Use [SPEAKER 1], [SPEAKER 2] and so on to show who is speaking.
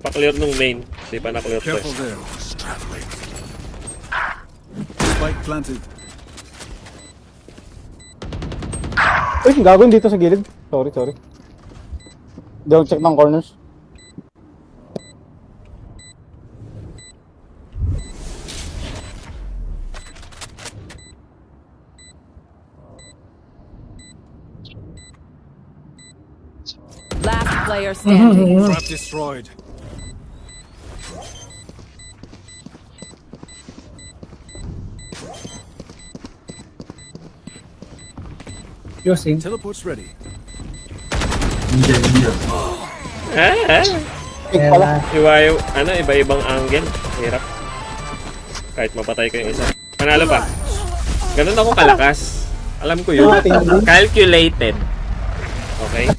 [SPEAKER 1] Pa-clear nung main. Hindi pa na-clear to.
[SPEAKER 2] Careful there. Spike planted.
[SPEAKER 3] Uy, gagawin dito sa gilid. Sorry. Hindi ako check ng corners.
[SPEAKER 4] Last player standing.
[SPEAKER 2] Trap destroyed.
[SPEAKER 5] Yosin.
[SPEAKER 2] Teleport's ready.
[SPEAKER 3] Pick pala.
[SPEAKER 1] Iba-ibang angle. Hirap. Kahit mapatay ko yung isa. Panalo pa. Ganun ako kalakas. Alam ko yun. Calculated. Okay?